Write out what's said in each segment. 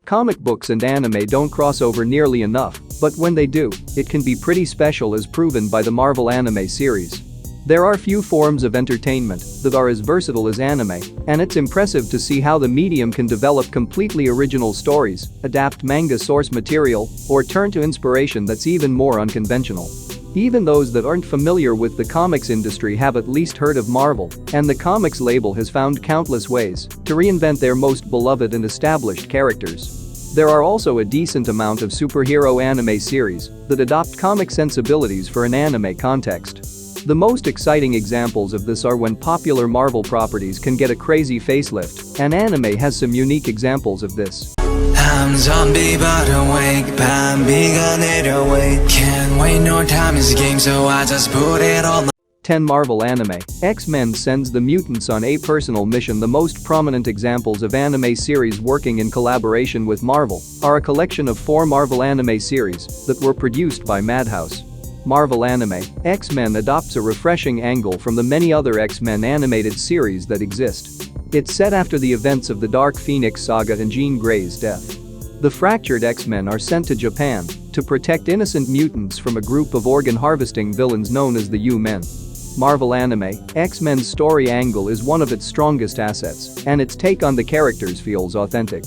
Comic books and anime don't cross over nearly enough, but when they do, it can be pretty special as proven by the Marvel anime series. There are few forms of entertainment that are as versatile as anime, and it's impressive to see how the medium can develop completely original stories, adapt manga source material, or turn to inspiration that's even more unconventional. Even those that aren't familiar with the comics industry have at least heard of Marvel, and the comics label has found countless ways to reinvent their most beloved and established characters. There are also a decent amount of superhero anime series that adopt comic sensibilities for an anime context. The most exciting examples of this are when popular Marvel properties can get a crazy facelift, and anime has some unique examples of this. I'm zombie but awake, 밤비가 내려와. Can't wait, no time is a game, so I just put it on. 10 Marvel anime. X-Men sends the mutants on a personal mission. The most prominent examples of anime series working in collaboration with Marvel are a collection of 4 Marvel anime series that were produced by Madhouse. Marvel anime, X-Men adopts a refreshing angle from the many other X-Men animated series that exist. It's set after the events of the Dark Phoenix saga and Jean Grey's death. The fractured X-Men are sent to Japan to protect innocent mutants from a group of organ-harvesting villains known as the U-Men. Marvel anime, X-Men's story angle is one of its strongest assets, and its take on the characters feels authentic.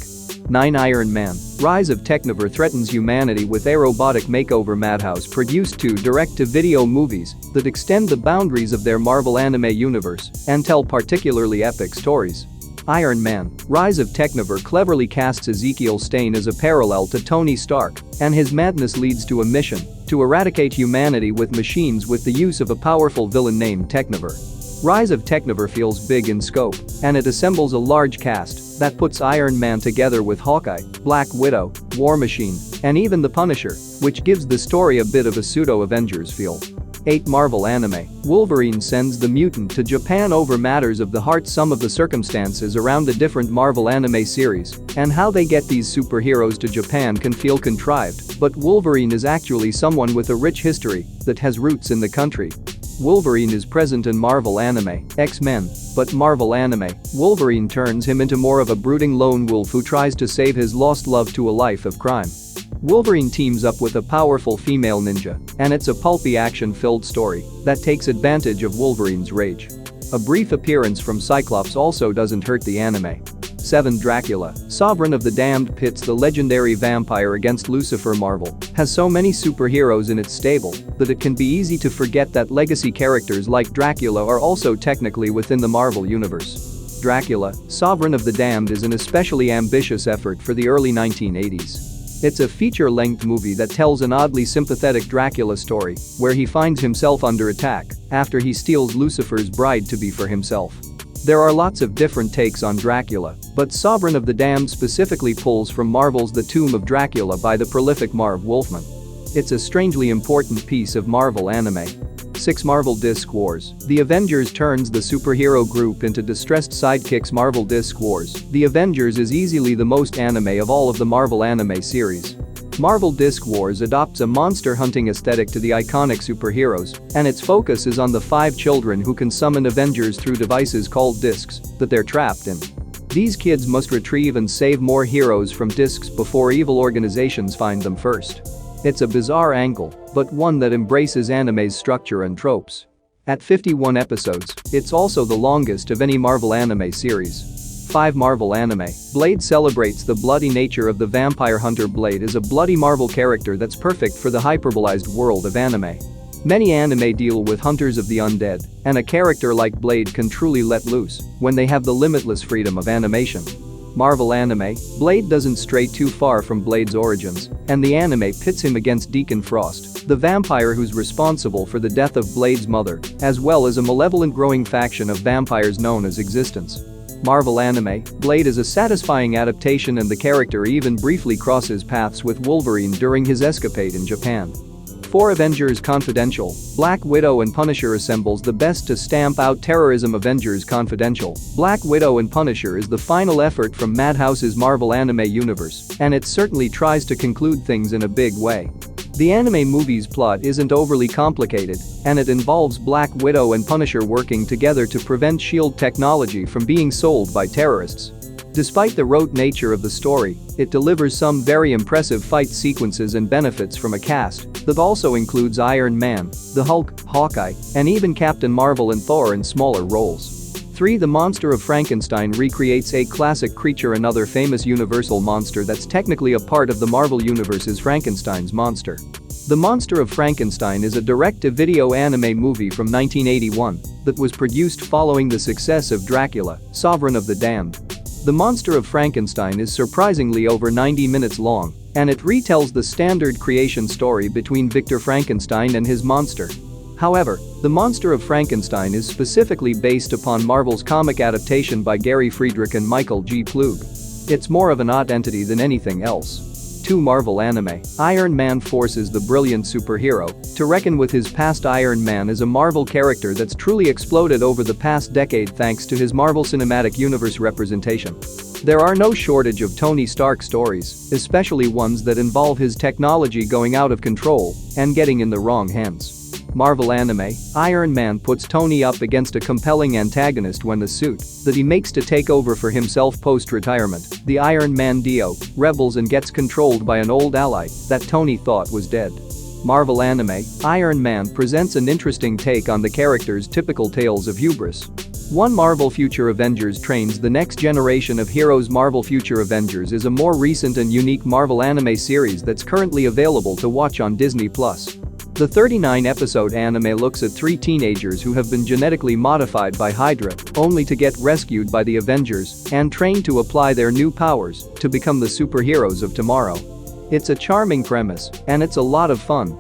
9 Iron Man, Rise of Technover threatens humanity with a robotic makeover. Madhouse produced 2 direct-to-video movies that extend the boundaries of their Marvel anime universe and tell particularly epic stories. Iron Man, Rise of Technover cleverly casts Ezekiel Stane as a parallel to Tony Stark, and his madness leads to a mission to eradicate humanity with machines with the use of a powerful villain named Technover. Rise of Technover feels big in scope, and it assembles a large cast that puts Iron Man together with Hawkeye, Black Widow, War Machine, and even the Punisher, which gives the story a bit of a pseudo-Avengers feel. 8 Marvel anime, Wolverine sends the mutant to Japan over matters of the heart. Some of the circumstances around the different Marvel anime series and how they get these superheroes to Japan can feel contrived, but Wolverine is actually someone with a rich history that has roots in the country. Wolverine is present in Marvel anime, X-Men, but Marvel anime, Wolverine turns him into more of a brooding lone wolf who tries to save his lost love to a life of crime. Wolverine teams up with a powerful female ninja, and it's a pulpy action-filled story that takes advantage of Wolverine's rage. A brief appearance from Cyclops also doesn't hurt the anime. 7 Dracula, Sovereign of the Damned pits the legendary vampire against Lucifer. Marvel has so many superheroes in its stable that it can be easy to forget that legacy characters like Dracula are also technically within the Marvel universe. Dracula, Sovereign of the Damned is an especially ambitious effort for the early 1980s. It's a feature-length movie that tells an oddly sympathetic Dracula story where he finds himself under attack after he steals Lucifer's bride-to-be for himself. There are lots of different takes on Dracula, but Sovereign of the Damned specifically pulls from Marvel's The Tomb of Dracula by the prolific Marv Wolfman. It's a strangely important piece of Marvel anime. 6 Marvel Disc Wars, The Avengers turns the superhero group into distressed sidekicks. Marvel Disc Wars, The Avengers is easily the most anime of all of the Marvel anime series. Marvel Disc Wars adopts a monster hunting aesthetic to the iconic superheroes, and its focus is on the 5 children who can summon Avengers through devices called discs that they're trapped in. These kids must retrieve and save more heroes from discs before evil organizations find them first. It's a bizarre angle, but one that embraces anime's structure and tropes. At 51 episodes, it's also the longest of any Marvel anime series. 5 Marvel anime, Blade celebrates the bloody nature of the vampire hunter. Blade is a bloody Marvel character that's perfect for the hyperbolized world of anime. Many anime deal with hunters of the undead, and a character like Blade can truly let loose when they have the limitless freedom of animation. Marvel anime, Blade doesn't stray too far from Blade's origins, and the anime pits him against Deacon Frost, the vampire who's responsible for the death of Blade's mother, as well as a malevolent growing faction of vampires known as Existence. Marvel anime, Blade is a satisfying adaptation, and the character even briefly crosses paths with Wolverine during his escapade in Japan. 4 Avengers Confidential, Black Widow and Punisher assembles the best to stamp out terrorism. Avengers Confidential, Black Widow and Punisher is the final effort from Madhouse's Marvel anime universe, and it certainly tries to conclude things in a big way. The anime movie's plot isn't overly complicated, and it involves Black Widow and Punisher working together to prevent SHIELD technology from being sold by terrorists. Despite the rote nature of the story, it delivers some very impressive fight sequences and benefits from a cast that also includes Iron Man, the Hulk, Hawkeye, and even Captain Marvel and Thor in smaller roles. 3. The Monster of Frankenstein recreates a classic creature, another famous Universal monster that's technically a part of the Marvel Universe's Frankenstein's monster. The Monster of Frankenstein is a direct-to-video anime movie from 1981 that was produced following the success of Dracula, Sovereign of the Damned. The Monster of Frankenstein is surprisingly over 90 minutes long, and it retells the standard creation story between Victor Frankenstein and his monster. However, The Monster of Frankenstein is specifically based upon Marvel's comic adaptation by Gary Friedrich and Michael G. Plug. It's more of an odd entity than anything else. 2. Marvel anime. Iron Man forces the brilliant superhero to reckon with his past. Iron Man is a Marvel character that's truly exploded over the past decade thanks to his Marvel Cinematic Universe representation. There are no shortage of Tony Stark stories, especially ones that involve his technology going out of control and getting in the wrong hands. Marvel anime. Iron Man puts Tony up against a compelling antagonist when the suit that he makes to take over for himself post-retirement, the Iron Man Dio, rebels and gets controlled by an old ally that Tony thought was dead. Marvel anime. Iron Man presents an interesting take on the character's typical tales of hubris. 1. Marvel Future Avengers trains the next generation of heroes. Marvel Future Avengers is a more recent and unique Marvel anime series that's currently available to watch on Disney+. The 39-episode anime looks at 3 teenagers who have been genetically modified by Hydra, only to get rescued by the Avengers and trained to apply their new powers to become the superheroes of tomorrow. It's a charming premise, and it's a lot of fun.